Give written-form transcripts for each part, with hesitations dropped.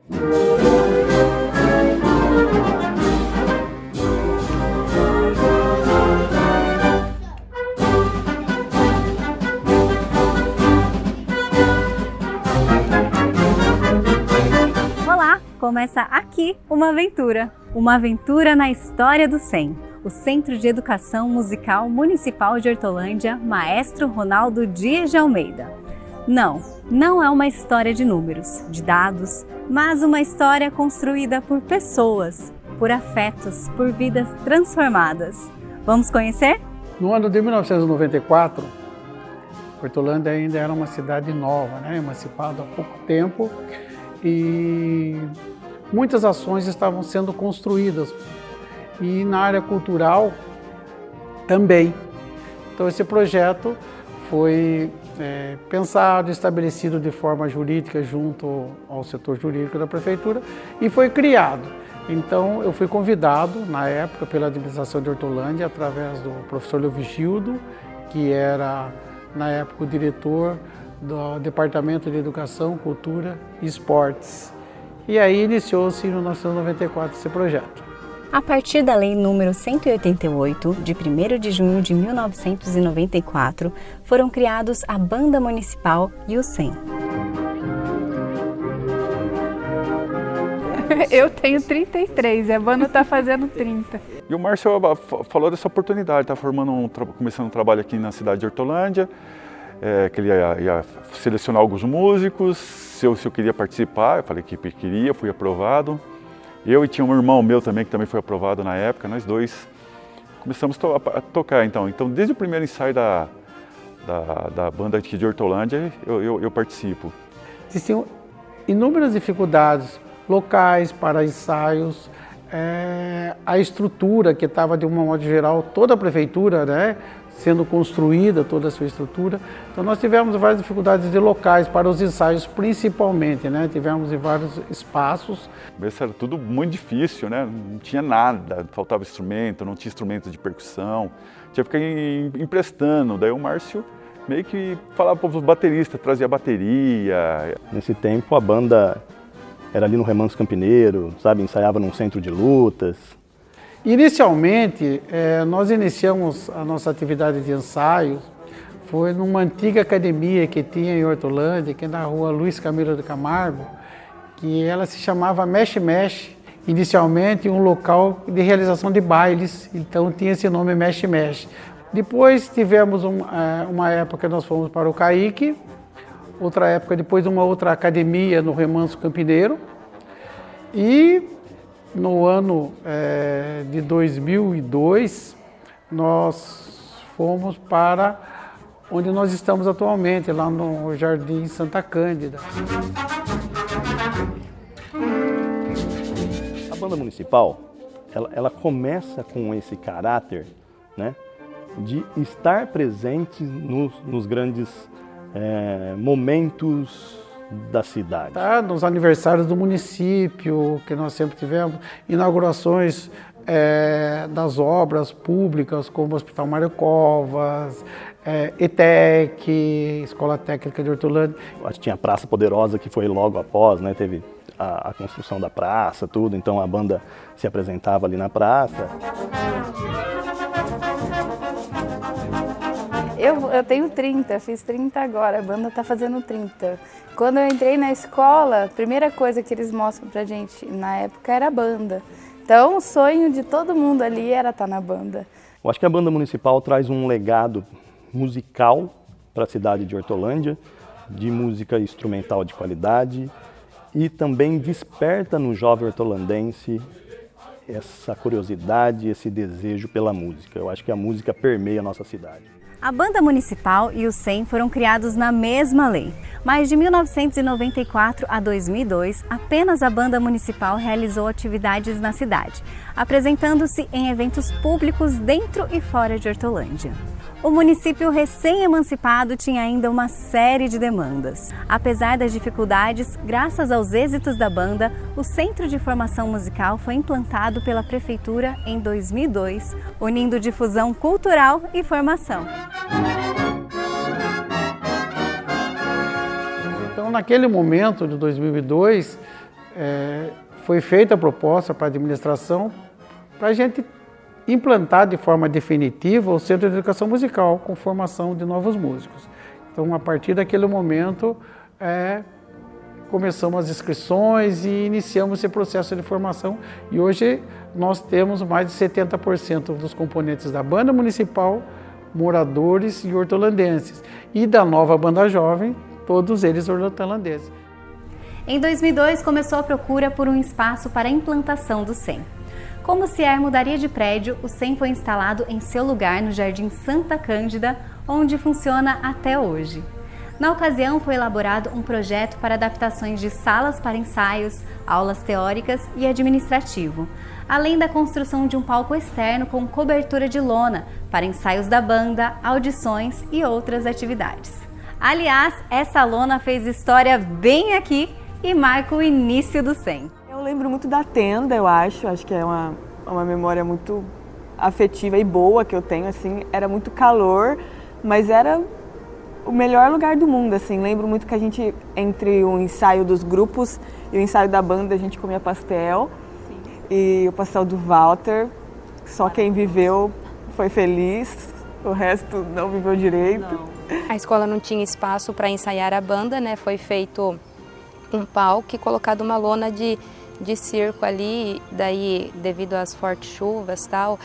Olá! Começa aqui uma aventura na história do SEM, o Centro de Educação Musical Municipal de Hortolândia, Maestro Ronaldo Dias de Almeida. Não é uma história de números, de dados, mas uma história construída por pessoas, por afetos, por vidas transformadas. Vamos conhecer? No ano de 1994, Hortolândia ainda era uma cidade nova, emancipada há pouco tempo, e muitas ações estavam sendo construídas, e na área cultural também. Então esse projeto foi pensado, estabelecido de forma jurídica junto ao setor jurídico da prefeitura e foi criado. Então eu fui convidado na época pela administração de Hortolândia através do professor Leovigildo, que era na época o diretor do Departamento de Educação, Cultura e Esportes. E aí iniciou-se em 1994 esse projeto. A partir da Lei nº 188, de 1º de junho de 1994, foram criados a Banda Municipal e o SEM. Eu tenho 33 e a banda está fazendo 30. E o Márcio falou dessa oportunidade, está começando um trabalho aqui na cidade de Hortolândia, que ele ia selecionar alguns músicos, se eu queria participar, eu falei que queria, fui aprovado. Eu e tinha um irmão meu também, que também foi aprovado na época, nós dois começamos a tocar então. Então desde o primeiro ensaio da banda aqui de Hortolândia, eu participo. Existiam inúmeras dificuldades locais para ensaios, a estrutura que estava de uma modo geral, toda a prefeitura, sendo construída, toda a sua estrutura. Então nós tivemos várias dificuldades de locais para os ensaios principalmente, tivemos em vários espaços. Isso era tudo muito difícil, não tinha nada, faltava instrumento, não tinha instrumento de percussão, tinha que ficar emprestando. Daí o Márcio meio que falava para os bateristas, trazia bateria. Nesse tempo a banda era ali no Remanso Campineiro, ensaiava num centro de lutas. Inicialmente, nós iniciamos a nossa atividade de ensaio, foi numa antiga academia que tinha em Hortolândia, que é na rua Luiz Camilo de Camargo, que ela se chamava Mexe Mexe, inicialmente um local de realização de bailes, então tinha esse nome Mexe Mexe. Depois tivemos uma época que nós fomos para o Caique, outra época depois uma outra academia no Remanso Campineiro, e no ano de 2002, nós fomos para onde nós estamos atualmente, lá no Jardim Santa Cândida. A banda municipal, ela começa com esse caráter, de estar presente nos grandes momentos da cidade. Nos aniversários do município, que nós sempre tivemos, inaugurações das obras públicas, como o Hospital Mário Covas, ETEC, Escola Técnica de Hortolândia. Tinha a Praça Poderosa, que foi logo após, teve a construção da praça, tudo, então a banda se apresentava ali na praça. Eu tenho 30, fiz 30 agora, a banda tá fazendo 30. Quando eu entrei na escola, a primeira coisa que eles mostram pra gente na época era a banda. Então o sonho de todo mundo ali era estar na banda. Eu acho que a banda municipal traz um legado musical para a cidade de Hortolândia, de música instrumental de qualidade, e também desperta no jovem hortolandense essa curiosidade, esse desejo pela música. Eu acho que a música permeia a nossa cidade. A Banda Municipal e o SEM foram criados na mesma lei, mas de 1994 a 2002, apenas a Banda Municipal realizou atividades na cidade, apresentando-se em eventos públicos dentro e fora de Hortolândia. O município recém-emancipado tinha ainda uma série de demandas. Apesar das dificuldades, graças aos êxitos da banda, o Centro de Formação Musical foi implantado pela Prefeitura em 2002, unindo difusão cultural e formação. Então, naquele momento de 2002, foi feita a proposta para a administração para a gente implantar de forma definitiva o Centro de Educação Musical com formação de novos músicos. Então, a partir daquele momento, começamos as inscrições e iniciamos esse processo de formação. E hoje nós temos mais de 70% dos componentes da banda municipal, moradores e hortolandenses. E da nova banda jovem, todos eles hortolandenses. Em 2002, começou a procura por um espaço para a implantação do SEM. Como o CIER mudaria de prédio, o SEM foi instalado em seu lugar no Jardim Santa Cândida, onde funciona até hoje. Na ocasião, foi elaborado um projeto para adaptações de salas para ensaios, aulas teóricas e administrativo, além da construção de um palco externo com cobertura de lona para ensaios da banda, audições e outras atividades. Aliás, essa lona fez história bem aqui e marca o início do SEM. Eu lembro muito da tenda, eu acho que é uma memória muito afetiva e boa que eu tenho, assim, era muito calor, mas era o melhor lugar do mundo, assim, lembro muito que a gente, entre o ensaio dos grupos e o ensaio da banda, a gente comia pastel. Sim. E o pastel do Walter, só quem viveu foi feliz, o resto não viveu direito. Não. A escola não tinha espaço para ensaiar a banda, né, foi feito um palco e colocado uma lona de circo ali, daí devido às fortes chuvas e tal,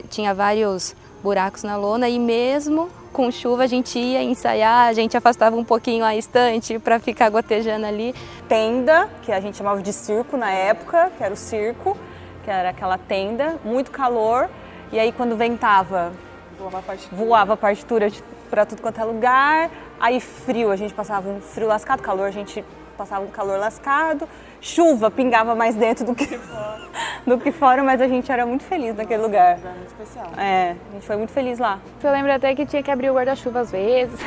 tinha vários buracos na lona e mesmo com chuva a gente ia ensaiar, a gente afastava um pouquinho a estante para ficar gotejando ali. Tenda, que a gente chamava de circo na época, que era o circo, que era aquela tenda, muito calor, e aí quando ventava, voava a partitura para tudo quanto é lugar, aí frio, a gente passava um frio lascado, calor, a gente passava um calor lascado, chuva pingava mais dentro do que fora, mas a gente era muito feliz naquele lugar. Era muito especial. A gente foi muito feliz lá. Eu lembro até que tinha que abrir o guarda-chuva às vezes.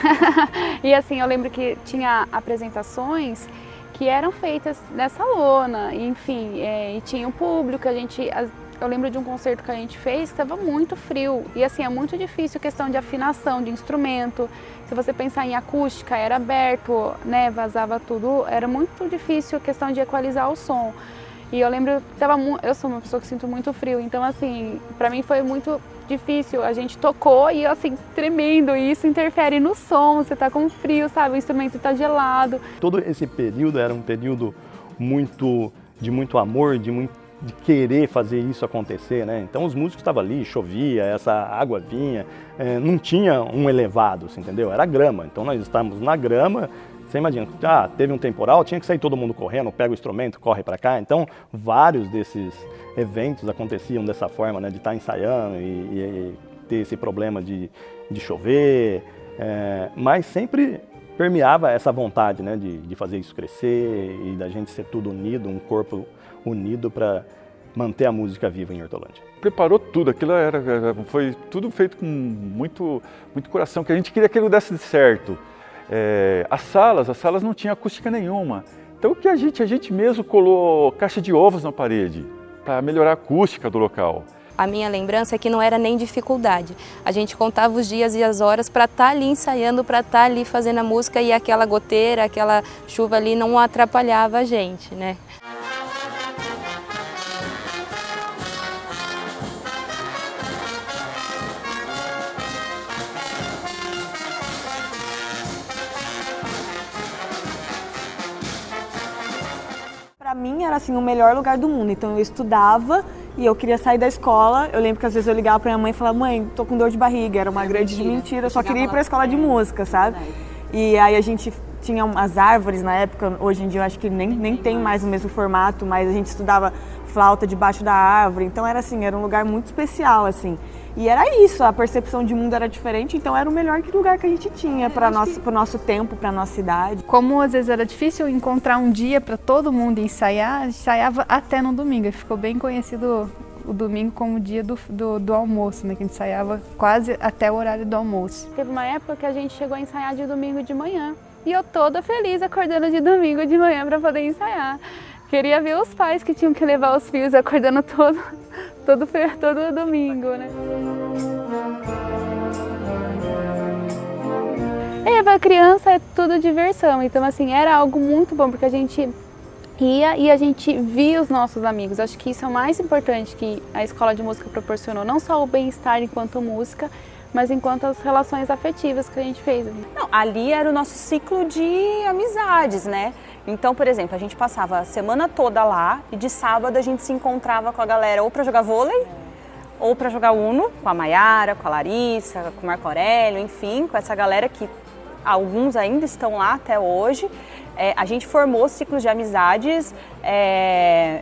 E assim, eu lembro que tinha apresentações que eram feitas nessa lona, enfim, e tinha um público, eu lembro de um concerto que a gente fez que estava muito frio e assim, é muito difícil a questão de afinação de instrumento. Se você pensar em acústica, era aberto, né, vazava tudo, era muito difícil a questão de equalizar o som. E eu lembro que eu sou uma pessoa que sinto muito frio, então assim, para mim foi muito difícil. A gente tocou e assim, tremendo, e isso interfere no som, você tá com frio, sabe, o instrumento tá gelado. Todo esse período era um período de muito amor, de querer fazer isso acontecer, né? Então os músicos estavam ali, chovia, essa água vinha, não tinha um elevado, entendeu? Era grama, então nós estávamos na grama, você imagina, teve um temporal, tinha que sair todo mundo correndo, pega o instrumento, corre para cá, então vários desses eventos aconteciam dessa forma, né? De estar ensaiando e ter esse problema de chover, mas sempre permeava essa vontade, né? De fazer isso crescer e da gente ser tudo unido, um corpo unido para manter a música viva em Hortolândia. Preparou tudo, aquilo foi tudo feito com muito coração, que a gente queria que aquilo desse certo. As salas não tinham acústica nenhuma, então o que a gente mesmo colou caixa de ovos na parede para melhorar a acústica do local. A minha lembrança é que não era nem dificuldade. A gente contava os dias e as horas para estar ali ensaiando, para estar ali fazendo a música e aquela goteira, aquela chuva ali não atrapalhava a gente, né? Para mim era assim o melhor lugar do mundo, então eu estudava e eu queria sair da escola. Eu lembro que às vezes eu ligava para minha mãe e falava: mãe, tô com dor de barriga, era uma grande mentira, eu só queria ir para a escola de música, sabe? E aí a gente tinha as árvores na época, hoje em dia eu acho que nem tem mais o mesmo formato, mas a gente estudava flauta debaixo da árvore, então era assim, era um lugar muito especial, assim. E era isso, a percepção de mundo era diferente, então era o melhor lugar que a gente tinha para o nosso tempo, para a nossa idade. Como às vezes era difícil encontrar um dia para todo mundo ensaiar, a gente ensaiava até no domingo. Ficou bem conhecido o domingo como o dia do almoço, né? Que a gente ensaiava quase até o horário do almoço. Teve uma época que a gente chegou a ensaiar de domingo de manhã. E eu toda feliz acordando de domingo de manhã para poder ensaiar. Queria ver os pais que tinham que levar os filhos acordando todo domingo, né? Para criança é tudo diversão, então assim, era algo muito bom, porque a gente ia e a gente via os nossos amigos. Acho que isso é o mais importante que a escola de música proporcionou, não só o bem-estar enquanto música, mas enquanto as relações afetivas que a gente fez. Não, ali era o nosso ciclo de amizades, né? Então, por exemplo, a gente passava a semana toda lá e de sábado a gente se encontrava com a galera ou para jogar vôlei, ou para jogar Uno, com a Maiara, com a Larissa, com o Marco Aurélio, enfim, com essa galera que alguns ainda estão lá até hoje. A gente formou ciclos de amizades.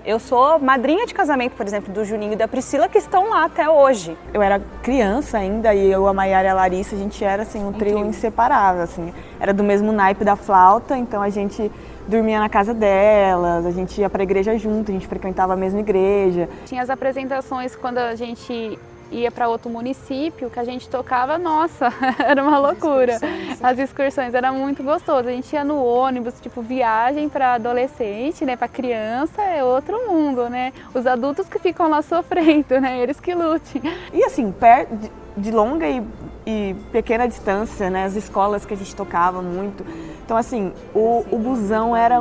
Eu sou madrinha de casamento, por exemplo, do Juninho e da Priscila, que estão lá até hoje. Eu era criança ainda e eu, a Maiara e a Larissa, a gente era assim, um trio inseparável. Assim. Era do mesmo naipe da flauta, então a gente dormia na casa delas, a gente ia para a igreja junto, a gente frequentava a mesma igreja. Tinha as apresentações quando a gente ia para outro município, que a gente tocava, nossa, era uma loucura. As excursões, era muito gostoso. A gente ia no ônibus, tipo, viagem para adolescente, né, para criança, é outro mundo, né? Os adultos que ficam lá sofrendo, né, eles que lutem. E assim, de longa e pequena distância, né, as escolas que a gente tocava muito. Então assim, o busão era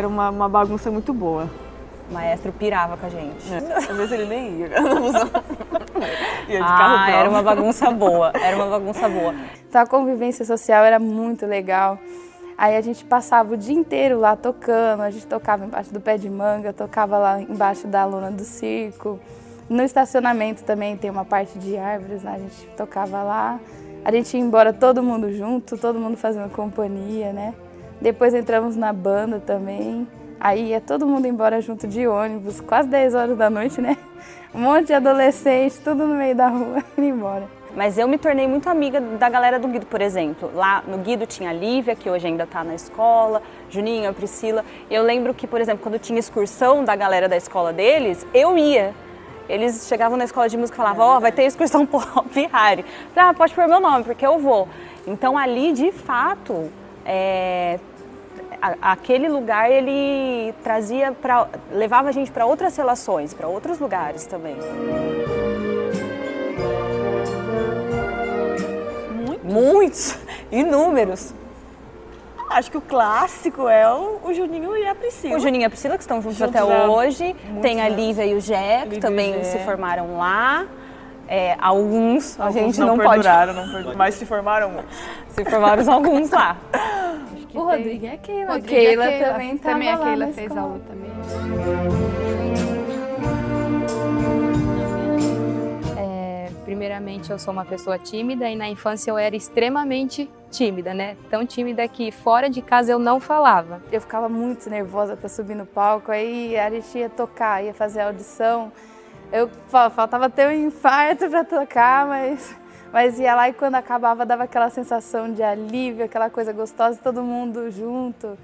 uma bagunça muito boa. O maestro pirava com a gente. Às vezes ele nem ia no busão. Ia de carro próprio. Era uma bagunça boa, era uma bagunça boa. Então a convivência social era muito legal. Aí a gente passava o dia inteiro lá tocando, a gente tocava embaixo do pé de manga, tocava lá embaixo da lona do circo. No estacionamento também tem uma parte de árvores, né? A gente tocava lá. A gente ia embora todo mundo junto, todo mundo fazendo companhia, né? Depois entramos na banda também. Aí ia todo mundo embora junto de ônibus, quase 10 horas da noite, né? Um monte de adolescente, tudo no meio da rua, indo embora. Mas eu me tornei muito amiga da galera do Guido, por exemplo. Lá no Guido tinha a Lívia, que hoje ainda está na escola, Juninho, a Priscila. Eu lembro que, por exemplo, quando tinha excursão da galera da escola deles, eu ia. Eles chegavam na escola de música e falavam, vai ter excursão pro Hopi Hari. Pode pôr meu nome, porque eu vou. Então ali, de fato, aquele lugar ele levava a gente para outras relações, para outros lugares também. Muitos, inúmeros. Acho que o clássico é o Juninho e a Priscila. O Juninho e a Priscila, que estão juntos até hoje. Tem a anos. Lívia e o Jé, que também se formaram lá. Alguns a gente não pode... perduraram, mas se formaram muitos. Se formaram alguns lá. O Rodrigo é a Keila. A Keila também estava a lá Keila na fez escola. aula também. Primeiramente, eu sou uma pessoa tímida e na infância eu era extremamente tímida, né? Tão tímida que fora de casa eu não falava. Eu ficava muito nervosa para subir no palco, aí a gente ia tocar, ia fazer audição. Eu faltava ter um infarto para tocar, mas ia lá e quando acabava dava aquela sensação de alívio, aquela coisa gostosa, todo mundo junto.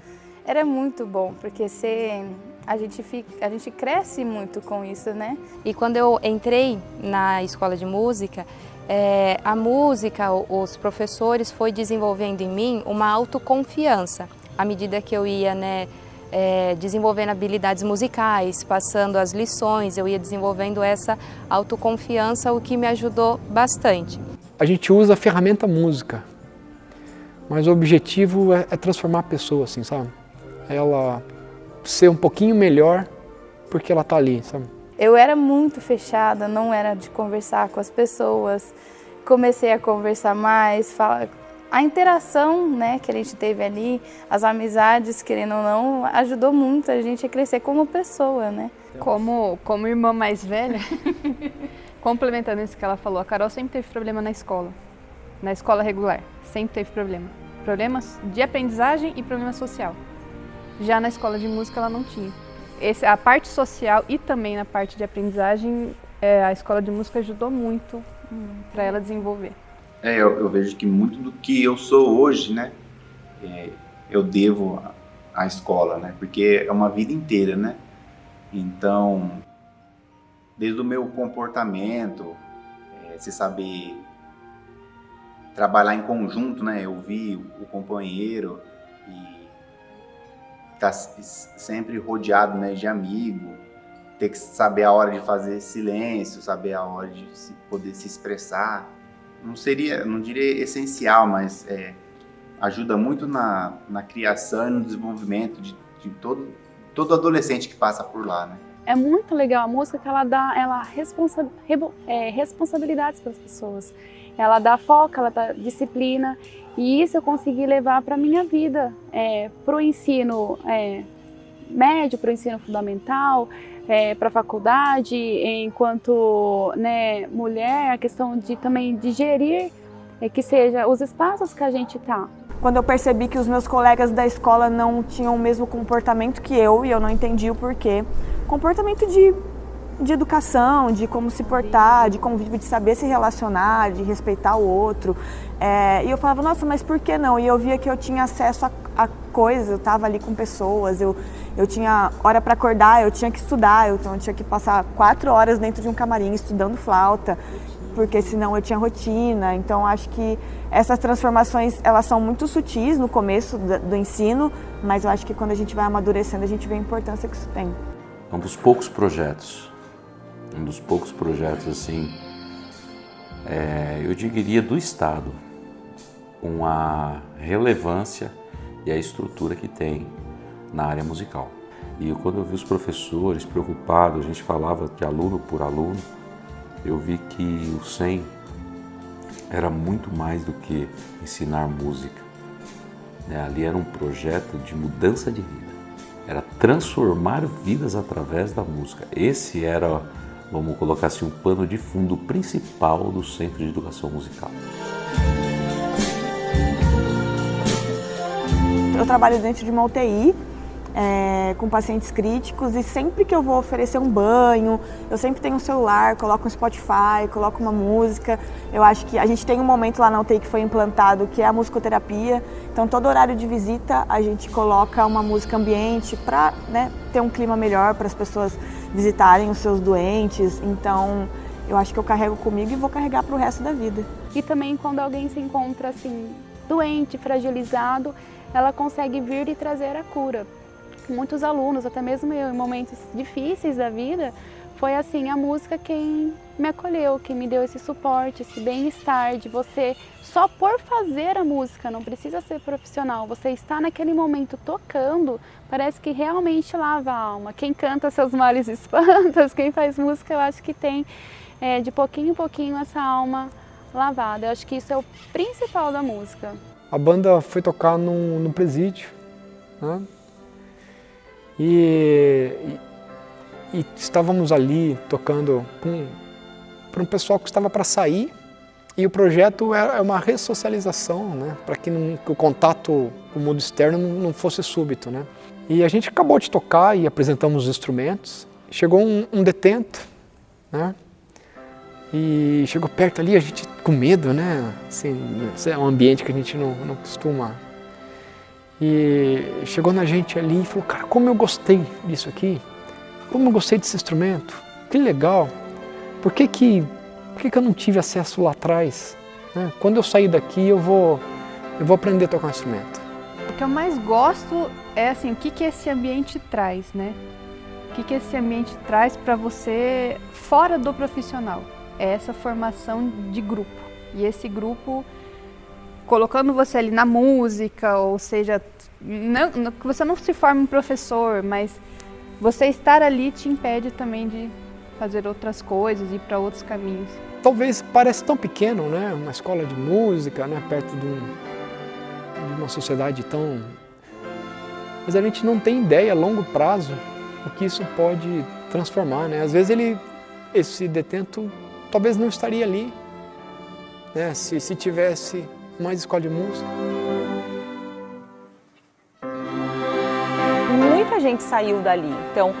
Era muito bom, porque a gente cresce muito com isso, né? E quando eu entrei na escola de música, a música, os professores foi desenvolvendo em mim uma autoconfiança. À medida que eu ia, né, desenvolvendo habilidades musicais, passando as lições, eu ia desenvolvendo essa autoconfiança, o que me ajudou bastante. A gente usa a ferramenta música, mas o objetivo é transformar a pessoa, assim, sabe? Ela ser um pouquinho melhor porque ela tá ali, sabe? Eu era muito fechada, não era de conversar com as pessoas. Comecei a conversar mais, a interação, né, que a gente teve ali, as amizades, querendo ou não, ajudou muito a gente a crescer como pessoa, né? Como irmã mais velha, complementando isso que ela falou, a Carol sempre teve problema na escola regular, sempre teve problema. Problemas de aprendizagem e problema social. Já na escola de música ela não tinha. A parte social e também na parte de aprendizagem, a escola de música ajudou muito para ela desenvolver. Eu vejo que muito do que eu sou hoje, né, eu devo à escola, né, porque é uma vida inteira, né. Então, desde o meu comportamento, se saber trabalhar em conjunto, né, ouvir o companheiro e estar sempre rodeado, né, de amigo, ter que saber a hora de fazer silêncio, saber a hora de poder se expressar. Não diria essencial, mas ajuda muito na criação e no desenvolvimento de de todo adolescente que passa por lá, né? É muito legal a música que ela dá responsabilidades para as pessoas. Ela dá foco, ela dá disciplina, e isso eu consegui levar para a minha vida, para o ensino médio, para o ensino fundamental, para a faculdade, enquanto, né, mulher, a questão de também de gerir que seja os espaços que a gente está. Quando eu percebi que os meus colegas da escola não tinham o mesmo comportamento que eu, e eu não entendi o porquê, comportamento de educação, de como se portar, de convívio, de saber se relacionar, de respeitar o outro. E eu falava, nossa, mas por que não? E eu via que eu tinha acesso a coisas, eu estava ali com pessoas, eu tinha hora para acordar, eu tinha que estudar, então eu tinha que passar 4 horas dentro de um camarim estudando flauta, porque senão eu tinha rotina. Então acho que essas transformações, elas são muito sutis no começo do ensino, mas eu acho que quando a gente vai amadurecendo, a gente vê a importância que isso tem. Um dos poucos projetos assim, eu diria do Estado, com a relevância e a estrutura que tem na área musical. E quando eu vi os professores preocupados, a gente falava de aluno por aluno, eu vi que o SEM era muito mais do que ensinar música. Ali era um projeto de mudança de vida, era transformar vidas através da música. Esse era, vamos colocar assim, um pano de fundo principal do Centro de Educação Musical. Eu trabalho dentro de uma UTI, com pacientes críticos, e sempre que eu vou oferecer um banho, eu sempre tenho um celular, coloco um Spotify, coloco uma música. Eu acho que a gente tem um momento lá na UTI que foi implantado, que é a musicoterapia. Então, todo horário de visita, a gente coloca uma música ambiente para, né, ter um clima melhor para as pessoas visitarem os seus doentes. Então, eu acho que eu carrego comigo e vou carregar para o resto da vida. E também quando alguém se encontra assim, doente, fragilizado, ela consegue vir e trazer a cura. Muitos alunos, até mesmo eu, em momentos difíceis da vida, foi assim, a música quem me acolheu, quem me deu esse suporte, esse bem-estar de você, só por fazer a música, não precisa ser profissional, você está naquele momento tocando, parece que realmente lava a alma. Quem canta seus males espantas, quem faz música, eu acho que tem de pouquinho em pouquinho essa alma lavada. Eu acho que isso é o principal da música. A banda foi tocar num presídio, né? E estávamos ali tocando para um pessoal que estava para sair, e o projeto é uma ressocialização, né, para que o contato com o mundo externo não fosse súbito, né. E a gente acabou de tocar e apresentamos os instrumentos. Chegou um detento, né, e chegou perto ali, a gente com medo, né, assim, é um ambiente que a gente não costuma. E chegou na gente ali e falou, cara, como eu gostei disso aqui, como eu gostei desse instrumento, que legal, por que eu não tive acesso lá atrás? Né? Quando eu sair daqui eu vou aprender a tocar um instrumento. O que eu mais gosto é assim, o que esse ambiente traz, né? O que esse ambiente traz para você fora do profissional? É essa formação de grupo. E esse grupo, colocando você ali na música, ou seja, que você não se forme um professor, mas você estar ali te impede também de fazer outras coisas, ir para outros caminhos. Talvez pareça tão pequeno, né? Uma escola de música, né? Perto de uma sociedade tão... Mas a gente não tem ideia a longo prazo o que isso pode transformar, né? Às vezes esse detento talvez não estaria ali, né? Se tivesse mais escola de música. Muita gente saiu dali, então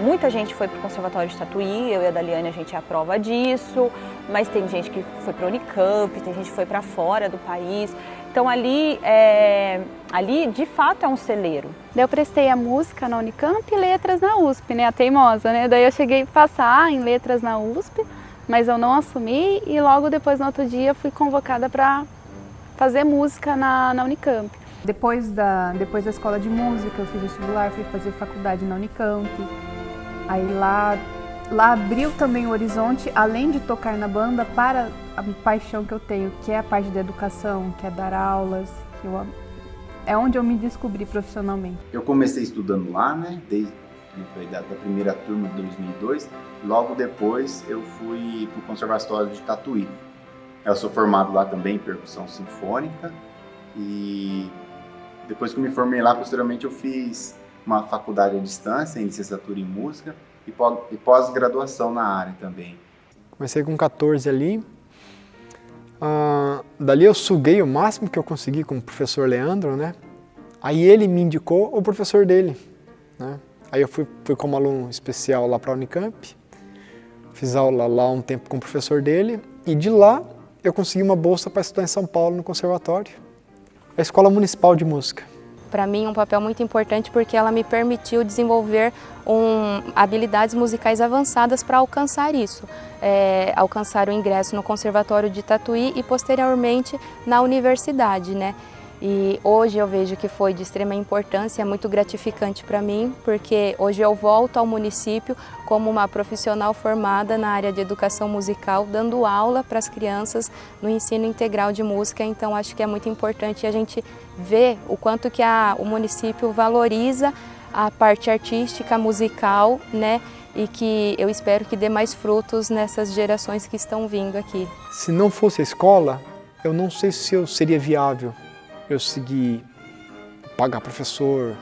muita gente foi para o Conservatório de Tatuí, eu e a Daliane a gente é a prova disso, mas tem gente que foi para a Unicamp, tem gente que foi para fora do país, então ali de fato é um celeiro. Daí eu prestei a música na Unicamp e letras na USP, né, a teimosa, né, daí eu cheguei a passar em letras na USP, mas eu não assumi e logo depois no outro dia fui convocada para fazer música na Unicamp. Depois da escola de música, eu fiz vestibular, fui fazer faculdade na Unicamp. Aí lá abriu também o horizonte, além de tocar na banda, para a paixão que eu tenho, que é a parte da educação, que é dar aulas. é onde eu me descobri profissionalmente. Eu comecei estudando lá, né, desde da primeira turma de 2002. Logo depois eu fui para o Conservatório de Tatuí. Eu sou formado lá também em percussão sinfônica e depois que eu me formei lá, posteriormente eu fiz uma faculdade à distância, em licenciatura em música e pós-graduação na área também. Comecei com 14 ali. Dali eu suguei o máximo que eu consegui com o professor Leandro, né? Aí ele me indicou o professor dele, né? Aí eu fui como aluno especial lá para a Unicamp, fiz aula lá um tempo com o professor dele e de lá eu consegui uma bolsa para estudar em São Paulo no conservatório, a Escola Municipal de Música. Para mim, um papel muito importante porque ela me permitiu desenvolver habilidades musicais avançadas para alcançar isso. Alcançar o ingresso no Conservatório de Tatuí e posteriormente na universidade, né? E hoje eu vejo que foi de extrema importância, é muito gratificante para mim, porque hoje eu volto ao município como uma profissional formada na área de educação musical, dando aula para as crianças no ensino integral de música. Então acho que é muito importante a gente ver o quanto que o município valoriza a parte artística, musical, né? E que eu espero que dê mais frutos nessas gerações que estão vindo aqui. Se não fosse a escola, eu não sei se eu seria viável. Eu segui pagar professor.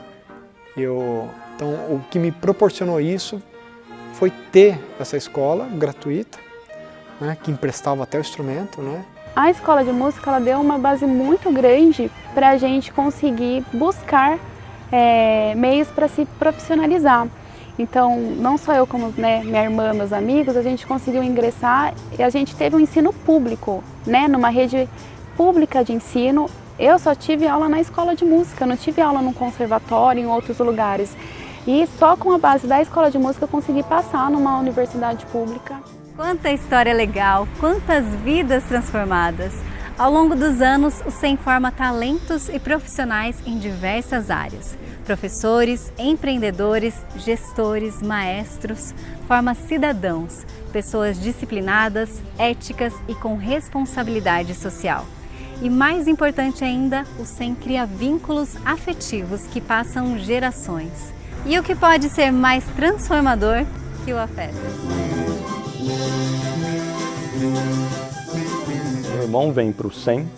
Então, o que me proporcionou isso foi ter essa escola gratuita, né, que emprestava até o instrumento, né? A escola de música ela deu uma base muito grande para a gente conseguir buscar meios para se profissionalizar. Então, não só eu como minha irmã, meus amigos, a gente conseguiu ingressar e a gente teve um ensino público, né, numa rede pública de ensino. Eu só tive aula na escola de música, não tive aula no conservatório, em outros lugares. E só com a base da escola de música eu consegui passar numa universidade pública. Quanta história legal, quantas vidas transformadas! Ao longo dos anos, o SEM forma talentos e profissionais em diversas áreas. Professores, empreendedores, gestores, maestros, forma cidadãos, pessoas disciplinadas, éticas e com responsabilidade social. E mais importante ainda, o SEM cria vínculos afetivos que passam gerações. E o que pode ser mais transformador que o afeto? Meu irmão vem para o SEM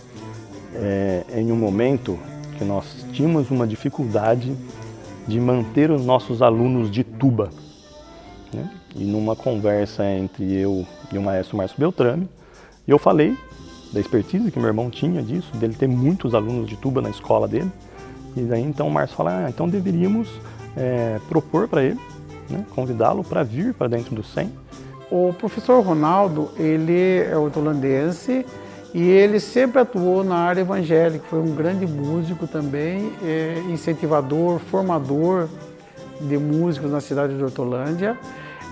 em um momento que nós tínhamos uma dificuldade de manter os nossos alunos de tuba, né? E numa conversa entre eu e o maestro Márcio Beltrame, eu falei da expertise que meu irmão tinha disso, dele ter muitos alunos de tuba na escola dele. E daí então o Márcio fala, então deveríamos propor para ele, né, convidá-lo para vir para dentro do SEM. O professor Ronaldo, ele é hortolandense e ele sempre atuou na área evangélica, foi um grande músico também, incentivador, formador de músicos na cidade de Hortolândia,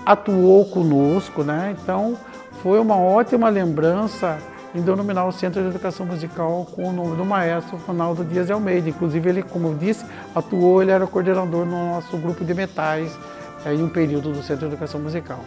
atuou conosco, né? Então foi uma ótima lembrança em denominar o Centro de Educação Musical com o nome do maestro Ronaldo Dias de Almeida. Inclusive ele, como eu disse, ele era coordenador no nosso grupo de metais em um período do Centro de Educação Musical.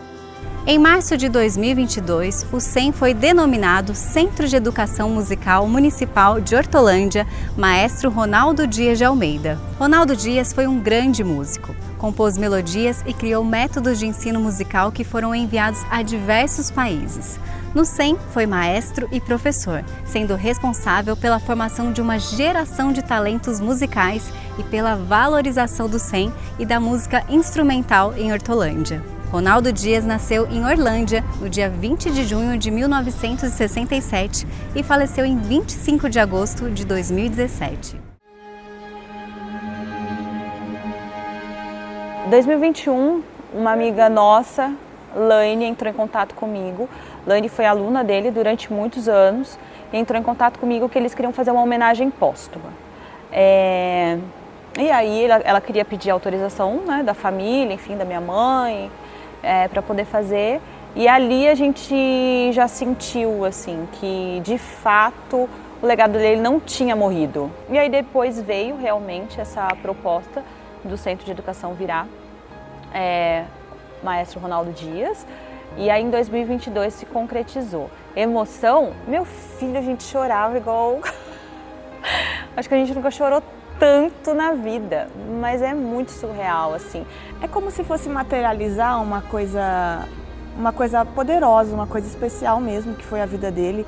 Em março de 2022, o SEM foi denominado Centro de Educação Musical Municipal de Hortolândia, maestro Ronaldo Dias de Almeida. Ronaldo Dias foi um grande músico, compôs melodias e criou métodos de ensino musical que foram enviados a diversos países. No SEM, foi maestro e professor, sendo responsável pela formação de uma geração de talentos musicais e pela valorização do SEM e da música instrumental em Hortolândia. Ronaldo Dias nasceu em Orlândia no dia 20 de junho de 1967 e faleceu em 25 de agosto de 2017. Em 2021, uma amiga nossa, Laine, entrou em contato comigo. Laine foi aluna dele durante muitos anos e entrou em contato comigo que eles queriam fazer uma homenagem póstuma. E aí ela queria pedir autorização, né, da família, enfim, da minha mãe, para poder fazer. E ali a gente já sentiu assim que de fato o legado dele não tinha morrido. E aí depois veio realmente essa proposta do Centro de Educação virar maestro Ronaldo Dias. E aí em 2022 se concretizou. Emoção, meu filho, a gente chorava igual Acho que a gente nunca chorou tanto na vida, mas é muito surreal, assim. É como se fosse materializar uma coisa poderosa, uma coisa especial mesmo, que foi a vida dele.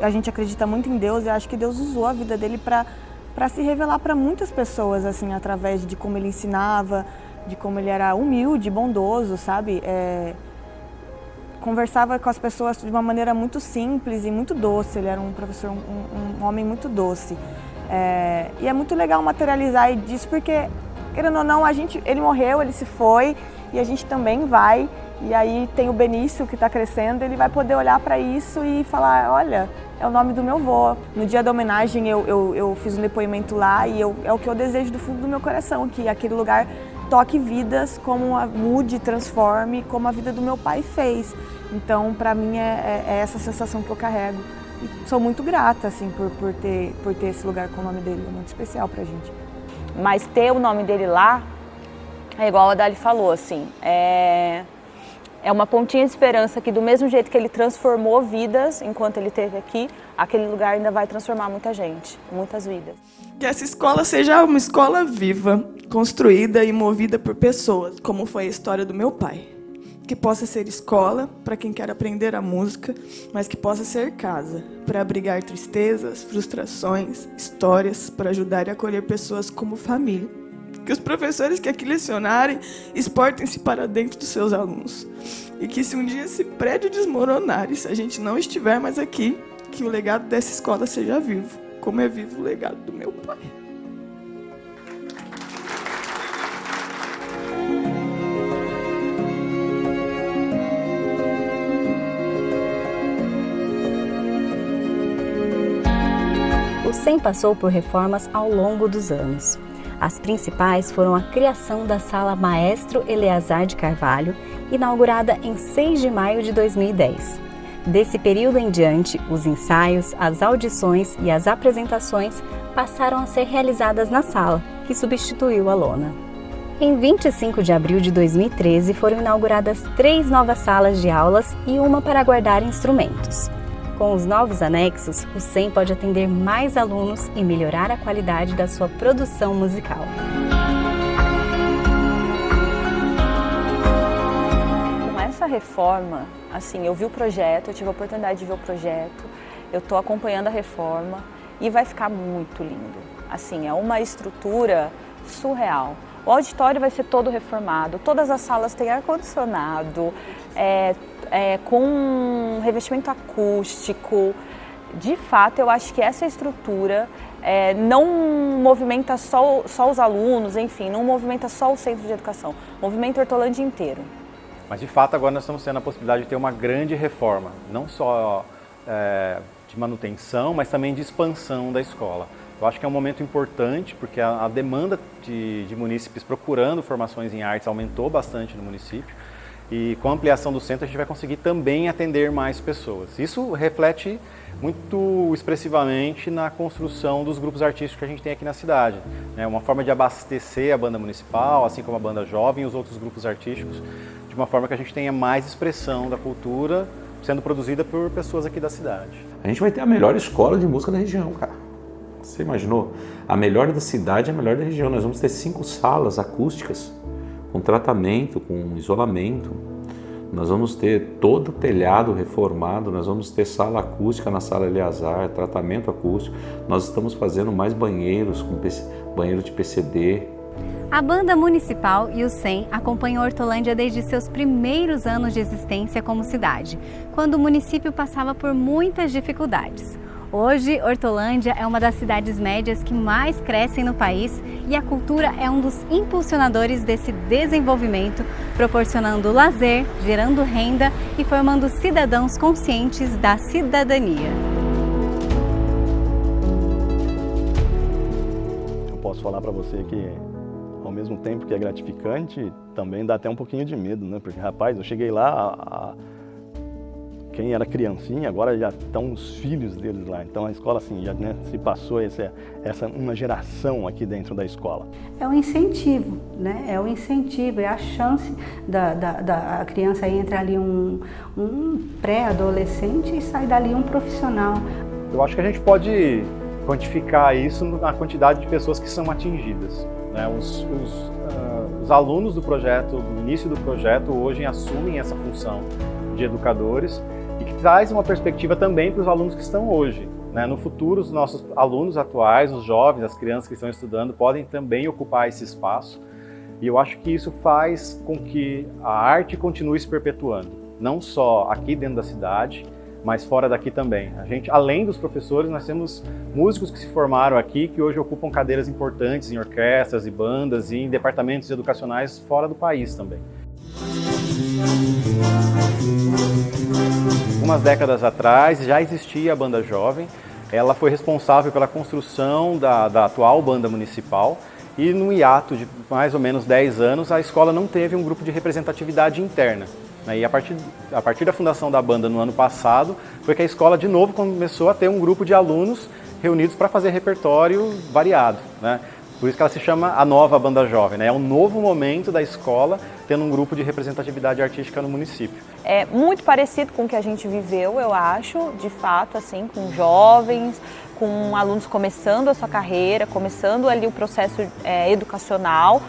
A gente acredita muito em Deus e acho que Deus usou a vida dele para se revelar para muitas pessoas, assim, através de como ele ensinava, de como ele era humilde, bondoso, sabe? Conversava com as pessoas de uma maneira muito simples e muito doce. Ele era um professor, um homem muito doce. E é muito legal materializar disso porque, querendo ou não, ele morreu, ele se foi e a gente também vai. E aí tem o Benício que está crescendo, ele vai poder olhar para isso e falar, olha, é o nome do meu avô. No dia da homenagem eu fiz um depoimento lá e é o que eu desejo do fundo do meu coração, que aquele lugar toque vidas, mude, transforme, como a vida do meu pai fez. Então, para mim, é essa sensação que eu carrego. E sou muito grata, assim, por ter esse lugar com o nome dele, é muito especial pra gente. Mas ter o nome dele lá, é igual a Dali falou, assim, é uma pontinha de esperança que do mesmo jeito que ele transformou vidas enquanto ele esteve aqui, aquele lugar ainda vai transformar muita gente, muitas vidas. Que essa escola seja uma escola viva, construída e movida por pessoas, como foi a história do meu pai. Que possa ser escola para quem quer aprender a música, mas que possa ser casa para abrigar tristezas, frustrações, histórias, para ajudar e acolher pessoas como família. Que os professores que aqui lecionarem exportem-se para dentro dos seus alunos. E que se um dia esse prédio desmoronar e se a gente não estiver mais aqui, que o legado dessa escola seja vivo, como é vivo o legado do meu pai. O SEM passou por reformas ao longo dos anos. As principais foram a criação da Sala Maestro Eleazar de Carvalho, inaugurada em 6 de maio de 2010. Desse período em diante, os ensaios, as audições e as apresentações passaram a ser realizadas na sala, que substituiu a lona. Em 25 de abril de 2013, foram inauguradas 3 novas salas de aulas e uma para guardar instrumentos. Com os novos anexos, o SEM pode atender mais alunos e melhorar a qualidade da sua produção musical. Com essa reforma, assim, eu vi o projeto, eu tive a oportunidade de ver o projeto, eu estou acompanhando a reforma e vai ficar muito lindo. Assim, é uma estrutura surreal. O auditório vai ser todo reformado, todas as salas têm ar-condicionado, com revestimento acústico. De fato, eu acho que essa estrutura não movimenta só os alunos, enfim, não movimenta só o centro de educação, movimenta Hortolândia inteiro. Mas de fato agora nós estamos tendo a possibilidade de ter uma grande reforma, não só de manutenção, mas também de expansão da escola. Eu acho que é um momento importante porque a demanda de munícipes procurando formações em artes aumentou bastante no município. E com a ampliação do centro a gente vai conseguir também atender mais pessoas. Isso reflete muito expressivamente na construção dos grupos artísticos que a gente tem aqui na cidade. É uma forma de abastecer a banda municipal, assim como a banda jovem e os outros grupos artísticos, de uma forma que a gente tenha mais expressão da cultura sendo produzida por pessoas aqui da cidade. A gente vai ter a melhor escola de música da região, cara. Você imaginou? A melhor da cidade é a melhor da região. Nós vamos ter 5 salas acústicas com tratamento, com isolamento. Nós vamos ter todo o telhado reformado, nós vamos ter sala acústica na Sala Eleazar, tratamento acústico. Nós estamos fazendo mais banheiros, com banheiro de PCD. A Banda Municipal e o SEM acompanham Hortolândia desde seus primeiros anos de existência como cidade, quando o município passava por muitas dificuldades. Hoje, Hortolândia é uma das cidades médias que mais crescem no país e a cultura é um dos impulsionadores desse desenvolvimento, proporcionando lazer, gerando renda e formando cidadãos conscientes da cidadania. Eu posso falar para você que, ao mesmo tempo que é gratificante, também dá até um pouquinho de medo, né? Porque, rapaz, eu cheguei lá... Quem era criancinha, agora já estão os filhos deles lá. Então a escola assim, já se passou uma geração aqui dentro da escola. É um incentivo, né? É um incentivo, é a chance da criança entra ali um pré-adolescente e sai dali um profissional. Eu acho que a gente pode quantificar isso na quantidade de pessoas que são atingidas, né? Os alunos do projeto, do início do projeto, hoje assumem essa função de educadores e que traz uma perspectiva também para os alunos que estão hoje, né? No futuro, os nossos alunos atuais, os jovens, as crianças que estão estudando, podem também ocupar esse espaço. E eu acho que isso faz com que a arte continue se perpetuando, não só aqui dentro da cidade, mas fora daqui também. A gente, além dos professores, nós temos músicos que se formaram aqui, que hoje ocupam cadeiras importantes em orquestras e bandas e em departamentos educacionais fora do país também. Algumas décadas atrás já existia a Banda Jovem. Ela foi responsável pela construção da atual banda municipal e no hiato de mais ou menos 10 anos a escola não teve um grupo de representatividade interna. E a partir da fundação da banda no ano passado, foi que a escola de novo começou a ter um grupo de alunos reunidos para fazer repertório variado, né? Por isso que ela se chama a nova Banda Jovem, né? É um novo momento da escola tendo um grupo de representatividade artística no município. É muito parecido com o que a gente viveu, eu acho, de fato, assim, com jovens, com alunos começando a sua carreira, começando ali o processo educacional.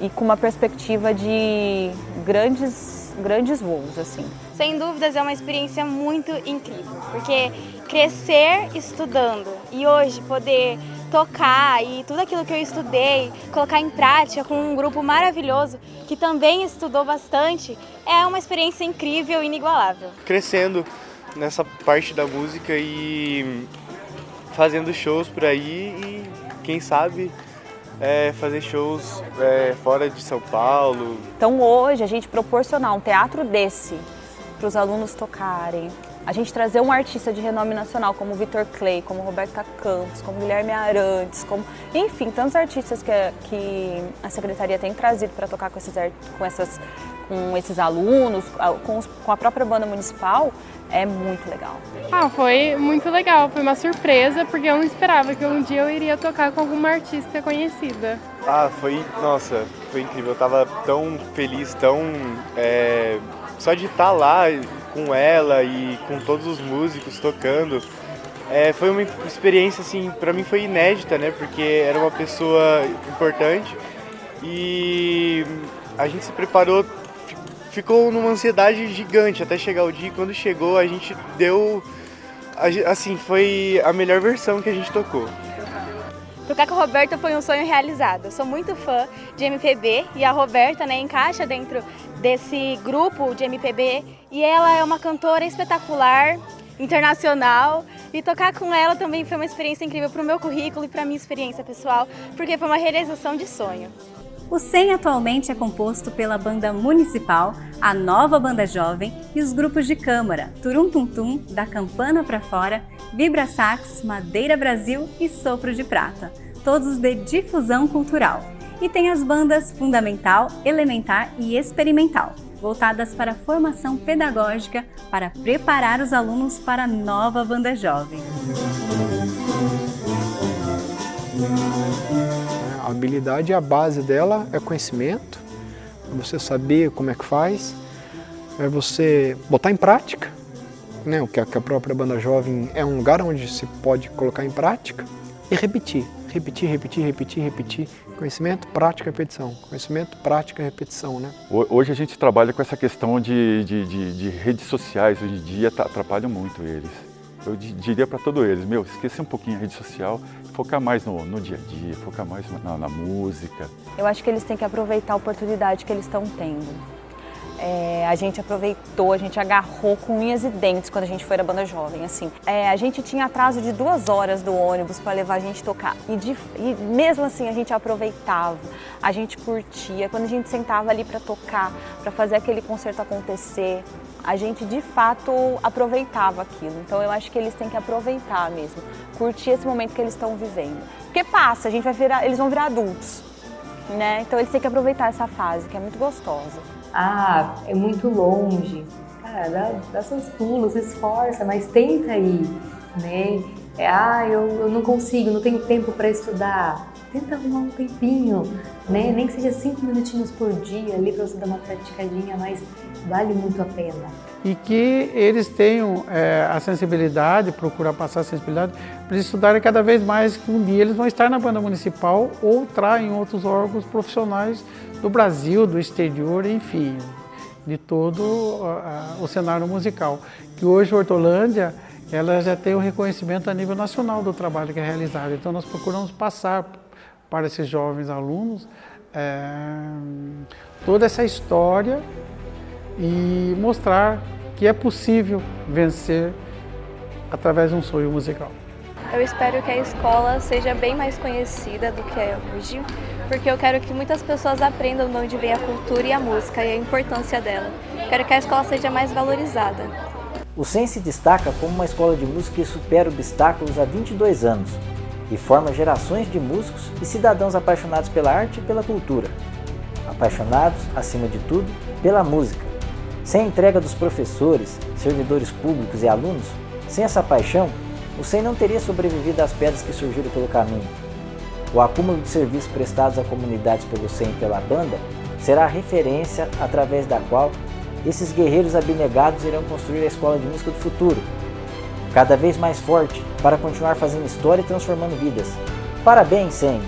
E com uma perspectiva de grandes voos, assim. Sem dúvidas é uma experiência muito incrível, porque crescer estudando e hoje poder tocar e tudo aquilo que eu estudei, colocar em prática com um grupo maravilhoso que também estudou bastante, é uma experiência incrível e inigualável. Crescendo nessa parte da música e fazendo shows por aí e quem sabe fazer shows fora de São Paulo. Então hoje a gente proporcionar um teatro desse para os alunos tocarem, a gente trazer um artista de renome nacional como Vitor Clay, como Roberta Campos, como Guilherme Arantes, enfim, tantos artistas que a Secretaria tem trazido para tocar com esses alunos, com a própria banda municipal, é muito legal. Foi muito legal, foi uma surpresa, porque eu não esperava que um dia eu iria tocar com alguma artista conhecida. Foi incrível, eu tava tão feliz, só de estar lá com ela e com todos os músicos tocando, foi uma experiência, assim, pra mim foi inédita, né, porque era uma pessoa importante e a gente se preparou, ficou numa ansiedade gigante até chegar o dia, e quando chegou a gente deu, assim, foi a melhor versão que a gente tocou. Tocar com a Roberta foi um sonho realizado. Eu sou muito fã de MPB e a Roberta, encaixa dentro desse grupo de MPB e ela é uma cantora espetacular, internacional, e tocar com ela também foi uma experiência incrível para o meu currículo e para a minha experiência pessoal, porque foi uma realização de sonho. O SEM atualmente é composto pela Banda Municipal, a nova Banda Jovem e os grupos de câmara Turum Tum Tum, Da Campana Pra Fora, Vibra Sax, Madeira Brasil e Sopro de Prata, todos de difusão cultural. E tem as bandas Fundamental, Elementar e Experimental, voltadas para a formação pedagógica para preparar os alunos para a nova Banda Jovem. A habilidade, a base dela é conhecimento, é você saber como é que faz, é você botar em prática, né? O que a própria Banda Jovem é um lugar onde se pode colocar em prática e repetir. Conhecimento, prática, repetição. Conhecimento, prática, repetição, né? Hoje a gente trabalha com essa questão de redes sociais, hoje em dia atrapalham muito eles. Eu diria para todos eles, esquecer um pouquinho a rede social, focar mais no dia a dia, focar mais na música. Eu acho que eles têm que aproveitar a oportunidade que eles estão tendo. A gente aproveitou, a gente agarrou com unhas e dentes quando a gente foi na Banda Jovem, assim. A gente tinha atraso de 2 horas do ônibus para levar a gente tocar e mesmo assim a gente aproveitava, a gente curtia. Quando a gente sentava ali para tocar, para fazer aquele concerto acontecer, a gente de fato aproveitava aquilo. Então eu acho que eles têm que aproveitar mesmo, curtir esse momento que eles estão vivendo. Porque passa, eles vão virar adultos, né? Então eles têm que aproveitar essa fase, que é muito gostosa. É muito longe. Cara, dá seus pulos, se esforça, mas tenta ir, né? Eu não consigo, não tenho tempo para estudar. tenta arrumar um tempinho, né? Nem que seja 5 minutinhos por dia ali para você dar uma praticadinha, mas vale muito a pena. E que eles tenham a sensibilidade, procurar passar a sensibilidade, para eles estudarem cada vez mais, que um dia eles vão estar na banda municipal ou em outros órgãos profissionais do Brasil, do exterior, enfim, de todo o cenário musical. Que hoje a Hortolândia, ela já tem um reconhecimento a nível nacional do trabalho que é realizado. Então nós procuramos passar para esses jovens alunos toda essa história e mostrar que é possível vencer através de um sonho musical. Eu espero que a escola seja bem mais conhecida do que é hoje, porque eu quero que muitas pessoas aprendam de onde vem a cultura e a música e a importância dela. Quero que a escola seja mais valorizada. O SEM se destaca como uma escola de música que supera obstáculos há 22 anos e forma gerações de músicos e cidadãos apaixonados pela arte e pela cultura. Apaixonados, acima de tudo, pela música. Sem a entrega dos professores, servidores públicos e alunos, sem essa paixão, o SEM não teria sobrevivido às pedras que surgiram pelo caminho. O acúmulo de serviços prestados a comunidades pelo SEM e pela banda será a referência através da qual esses guerreiros abnegados irão construir a escola de música do futuro, cada vez mais forte para continuar fazendo história e transformando vidas. Parabéns, SEM!